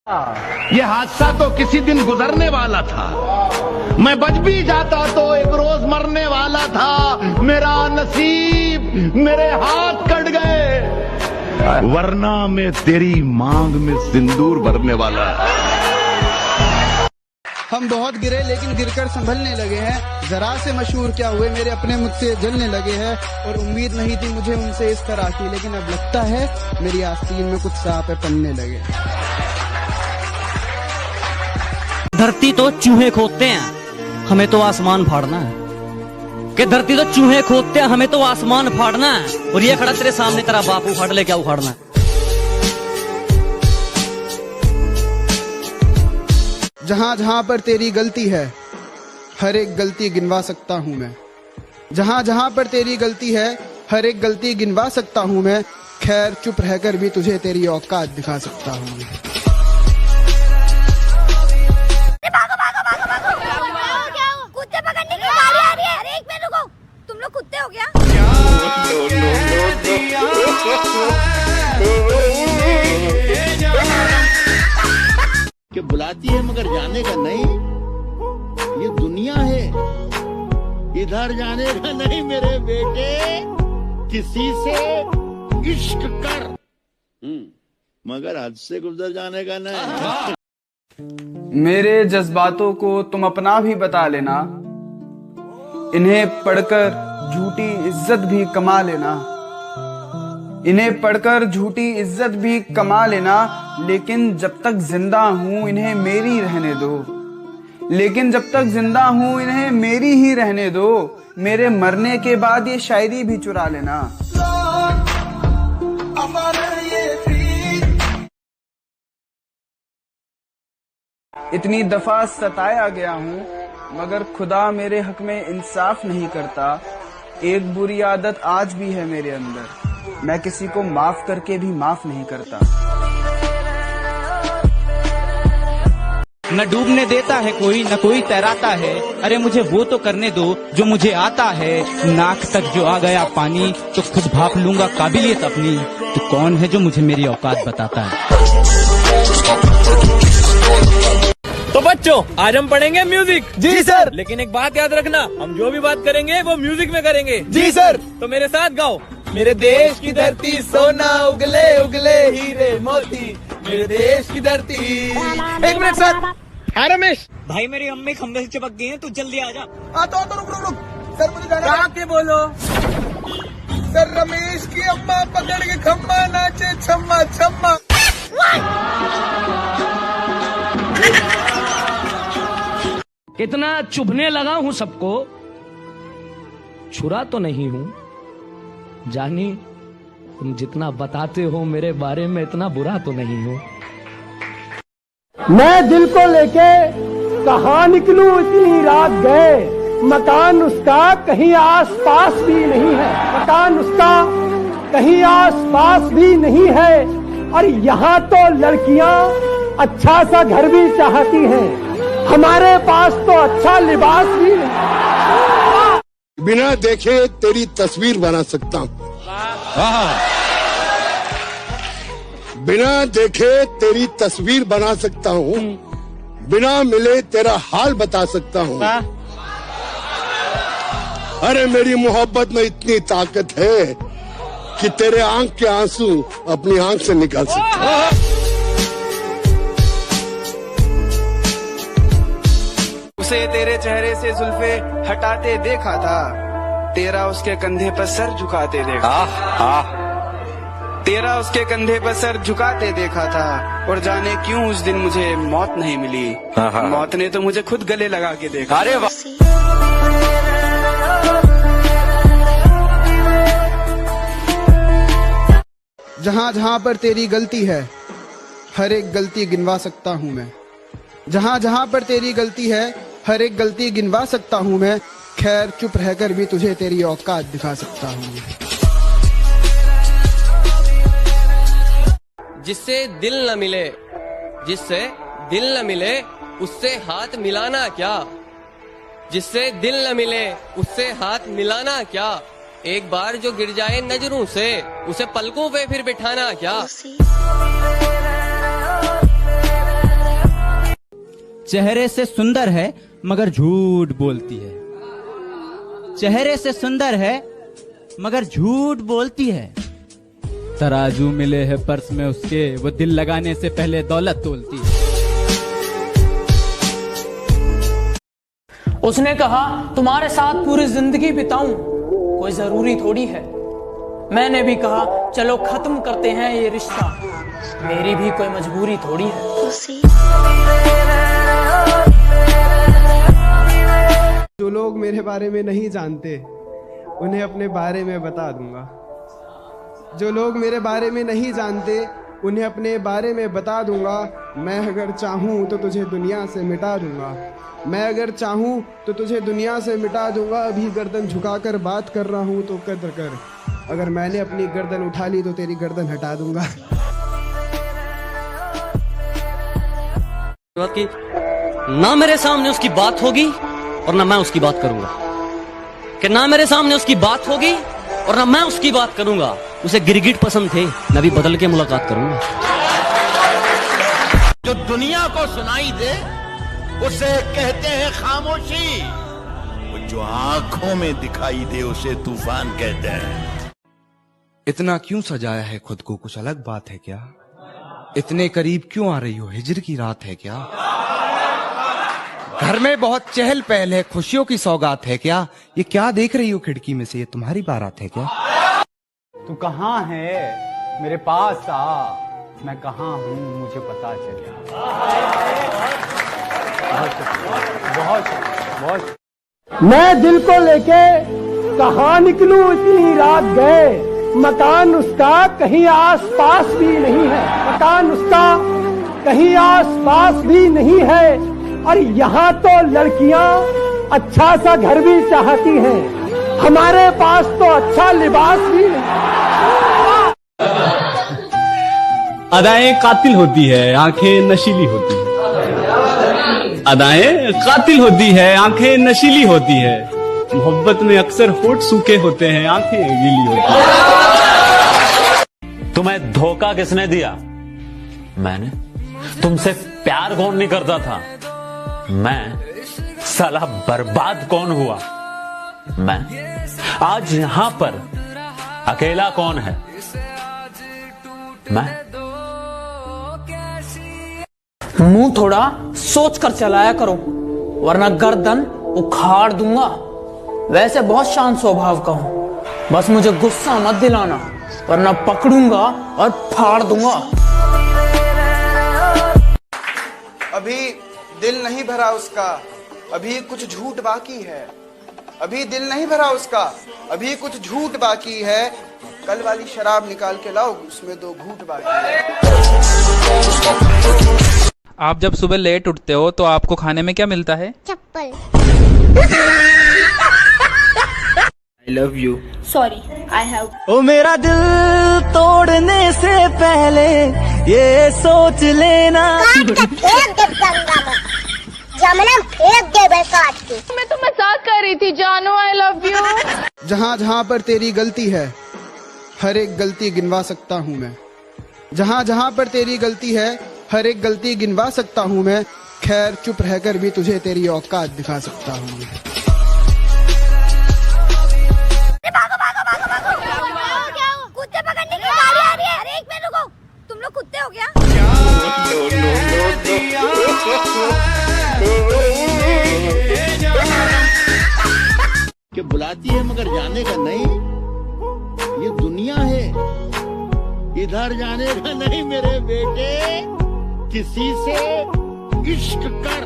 ये हादसा तो किसी दिन गुजरने वाला था। मैं बच भी जाता तो एक रोज मरने वाला था। मेरा नसीब मेरे हाथ कट गए, वरना मैं तेरी मांग में सिंदूर भरने वाला। हम बहुत गिरे लेकिन गिरकर संभलने लगे हैं। जरा से मशहूर क्या हुए, मेरे अपने मुझसे जलने लगे हैं। और उम्मीद नहीं थी मुझे उनसे इस तरह की, लेकिन अब लगता है मेरी आस्तीन में कुछ सांप पलने लगे। धरती तो चूहे खोदते हैं, हमें तो आसमान फाड़ना है। कि धरती तो चूहे खोदते हैं, हमें तो आसमान फाड़ना है। और ये खड़ा तेरे सामने तेरा बाप उखाड़ ले, क्या उखाड़ना है? जहाँ जहाँ पर तेरी गलती है, हर एक गलती गिनवा सकता हूँ मैं। जहाँ जहाँ पर तेरी गलती है, हर एक गलती गिनवा सकता हूँ मैं। खैर चुप रहकर भी तुझे तेरी औकात दिखा सकता हूँ मैं। कुत्ते पकड़ने की गाड़ी आ रही है। अरे एक मिनट रुको, तुम लोग कुत्ते हो क्या? कि बुलाती है मगर जाने का नहीं। ये दुनिया है, इधर जाने का नहीं मेरे बेटे। किसी से इश्क कर, मगर हद से गुजर जाने का नहीं। मेरे जज्बातों को तुम अपना भी बता लेना, इन्हें पढ़कर झूठी इज्जत भी कमा लेना। इन्हें पढ़कर झूठी इज्जत भी कमा लेना, लेकिन जब तक जिंदा हूं इन्हें मेरी रहने दो। लेकिन जब तक जिंदा हूं इन्हें मेरी ही रहने दो। मेरे मरने के बाद ये शायरी भी चुरा लेना। इतनी दफा सताया गया हूँ मगर खुदा मेरे हक में इंसाफ नहीं करता। एक बुरी आदत आज भी है मेरे अंदर, मैं किसी को माफ करके भी माफ नहीं करता। न डूबने देता है कोई, न कोई तैराता है। अरे मुझे वो तो करने दो जो मुझे आता है। नाक तक जो आ गया पानी तो खुद भाप लूंगा काबिलियत अपनी। तो कौन है जो मुझे मेरी औकात बताता है? तो बच्चों आज हम पढ़ेंगे म्यूजिक। जी सर। लेकिन एक बात याद रखना, हम जो भी बात करेंगे वो म्यूजिक में करेंगे। जी सर। तो मेरे साथ गाओ। मेरे देश की धरती सोना उगले उगले हीरे मोती, मेरे देश की धरती। एक मिनट सर। हाँ रमेश भाई मेरी अम्मी खंबे से चिपक गई है, तू जल्दी आ जा। तो रुक सर, मुझे जाना है। के बोलो। सर रमेश की अम्मा पकड़ के खम्मा नाचे छम्मा छम्मा। इतना चुभने लगा हूँ सबको, छुरा तो नहीं हूँ। जानी तुम जितना बताते हो मेरे बारे में इतना बुरा तो नहीं हूँ। मैं दिल को लेके कहाँ निकलूं, इतनी रात गए। मकान उसका कहीं आस पास भी नहीं है, मकान उसका कहीं आस पास भी नहीं है। और यहाँ तो लड़कियाँ अच्छा सा घर भी चाहती हैं, हमारे पास तो अच्छा लिबास भी नहीं। बिना देखे तेरी तस्वीर बना सकता हूँ, बिना देखे तेरी तस्वीर बना सकता हूँ, बिना मिले तेरा हाल बता सकता हूँ। अरे मेरी मोहब्बत में इतनी ताकत है कि तेरे आंख के आंसू अपनी आंख से निकाल सकता हूँ। उसे तेरे चेहरे से जुल्फे हटाते देखा था, तेरा उसके कंधे पर सर झुकाते देखा। तेरा उसके कंधे पर सर झुकाते देखा था। और जाने क्यों उस दिन मुझे मौत नहीं मिली, मौत ने तो मुझे खुद गले लगा के देखा। अरे वाह। जहाँ जहाँ पर तेरी गलती है, हर एक गलती गिनवा सकता हूँ मैं। जहाँ जहाँ पर तेरी गलती है, हर एक गलती गिनवा सकता हूँ मैं। खैर चुप रहकर भी तुझे तेरी औकात दिखा सकता हूँ। जिससे दिल न मिले, जिससे दिल न मिले उससे हाथ मिलाना क्या? जिससे दिल न मिले उससे हाथ मिलाना क्या? एक बार जो गिर जाए नजरों से उसे पलकों पे फिर बिठाना क्या? चेहरे से सुंदर है मगर झूठ बोलती है। चेहरे से सुंदर है मगर झूठ बोलती है। तराजू मिले है पर्स में उसके, वो दिल लगाने से पहले दौलत तोलती है। उसने कहा तुम्हारे साथ पूरी जिंदगी बिताऊं कोई जरूरी थोड़ी है। मैंने भी कहा चलो खत्म करते हैं ये रिश्ता, मेरी भी कोई मजबूरी थोड़ी है। जो लोग मेरे बारे में नहीं जानते उन्हें अपने बारे में बता दूंगा। जो लोग मेरे बारे में नहीं जानते उन्हें अपने बारे में बता दूंगा। मैं अगर चाहूँ तो तुझे दुनिया से मिटा दूंगा। मैं अगर चाहूँ तो तुझे दुनिया से मिटा दूंगा। अभी गर्दन झुकाकर बात कर रहा हूँ तो कद्र कर। अगर मैंने अपनी गर्दन उठा ली तो तेरी गर्दन हटा दूंगा। कि ना मेरे सामने उसकी बात होगी और ना मैं उसकी बात करूंगा। कि ना मेरे सामने उसकी बात होगी और ना मैं उसकी बात करूंगा। उसे गिरगिट पसंद थे, मैं भी बदल के मुलाकात करूंगा। जो दुनिया को सुनाई दे उसे कहते हैं खामोशी। वो जो आंखों में दिखाई दे उसे तूफान कहते हैं। इतना क्यों सजाया है खुद को, कुछ अलग बात है क्या? इतने करीब क्यों आ रही हो, हिजर की रात है क्या? घर में बहुत चहल पहल है, खुशियों की सौगात है क्या? ये क्या देख रही हो खिड़की में से, ये तुम्हारी बारात है क्या? तू कहाँ है? मेरे पास आ, मैं कहाँ हूँ मुझे पता चले। बहुत मैं दिल को लेके कहाँ निकलूं, इतनी रात गए। मकान उसका कहीं आस पास भी नहीं है। मकान उसका कहीं आस पास भी नहीं है। और यहाँ तो लड़कियां अच्छा सा घर भी चाहती हैं, हमारे पास तो अच्छा लिबास भी नहीं। अदाएं कातिल होती है, आंखें नशीली होती है। अदाएं कातिल होती है, आंखें नशीली होती है। मोहब्बत में अक्सर होठ सूखे होते हैं, आंखें गीली होती है। तुम्हें धोखा किसने दिया? मैंने। तुमसे प्यार कौन नहीं करता था? मैं। साला बर्बाद कौन हुआ? मैं। आज यहां पर अकेला कौन है? मैं। मुंह थोड़ा सोच कर चलाया करो वरना गर्दन उखाड़ दूंगा। वैसे बहुत शांत स्वभाव का हूं, बस मुझे गुस्सा मत दिलाना वरना पकड़ूंगा और फाड़ दूंगा। अभी दिल नहीं भरा उसका, अभी कुछ झूठ बाकी है। अभी दिल नहीं भरा उसका, अभी कुछ झूठ बाकी है। कल वाली शराब निकाल के लाओ, उसमें 2 घूंट बाकी है। आप जब सुबह लेट उठते हो तो आपको खाने में क्या मिलता है? चप्पल। I love you. Sorry, I have. ओ मेरा दिल तोड़ने से पहले ये सोच लेना। जमना फेंक दे बे काट के। मैं तो मजाक कर रही थी जानू, I love you. जहाँ जहाँ पर तेरी गलती है हर एक गलती गिनवा सकता हूँ मैं। जहाँ जहाँ पर तेरी गलती है हर एक गलती गिनवा सकता हूँ मैं। खैर चुप रहकर भी तुझे तेरी औकात दिखा सकता हूँ मैं। कुत्ते पकड़ने की गाड़ी आ रही है। अरे एक मिनट रुको, तुम लोग कुत्ते हो क्या? कि बुलाती है मगर जाने का नहीं। ये दुनिया है, इधर जाने का नहीं मेरे बेटे। किसी से इश्क कर,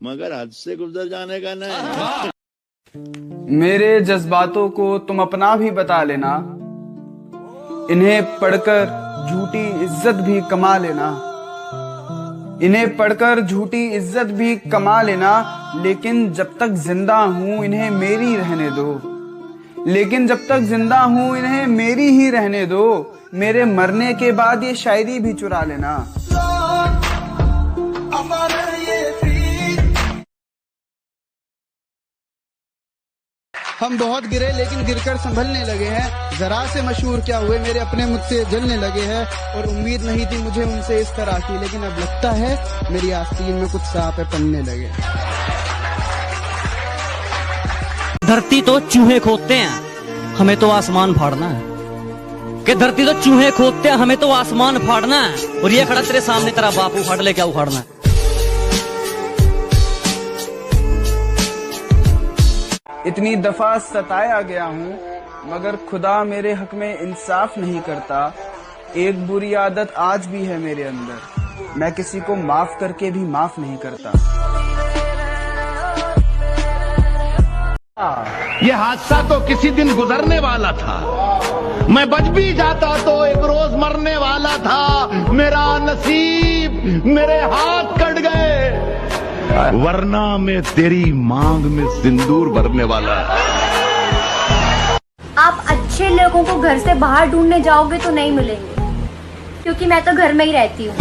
मगर हद से गुजर जाने का नहीं। मेरे जज्बातों को तुम अपना भी बता लेना। इन्हें पढ़कर झूठी इज्जत भी कमा लेना। इन्हें पढ़कर झूठी इज्जत भी कमा लेना। लेकिन जब तक जिंदा हूं इन्हें मेरी रहने दो। लेकिन जब तक जिंदा हूं इन्हें मेरी ही रहने दो। मेरे मरने के बाद ये शायरी भी चुरा लेना। हम बहुत गिरे लेकिन गिरकर संभलने लगे हैं। जरा से मशहूर क्या हुए, मेरे अपने मुझसे जलने लगे हैं। और उम्मीद नहीं थी मुझे उनसे इस तरह की, लेकिन अब लगता है मेरी आस्तीन में कुछ सांप पड़ने लगे। धरती तो चूहे खोदते हैं, हमें तो आसमान फाड़ना है। कि धरती तो चूहे खोदते हैं, हमें तो आसमान फाड़ना है। और ये खड़ा तेरे सामने तेरा बाप उखाड़ ले, क्या उखाड़ना है। इतनी दफा सताया गया हूँ मगर खुदा मेरे हक में इंसाफ नहीं करता। एक बुरी आदत आज भी है मेरे अंदर, मैं किसी को माफ करके भी माफ नहीं करता। ये हादसा तो किसी दिन गुजरने वाला था, मैं बच भी जाता तो एक रोज मरने वाला था। मेरा नसीब, मेरे हाथ कट गए, वरना मैं तेरी मांग में सिंदूर भरने वाला। आप अच्छे लोगों को घर से बाहर ढूंढने जाओगे तो नहीं मिलेंगे, क्योंकि मैं तो घर में ही रहती हूँ।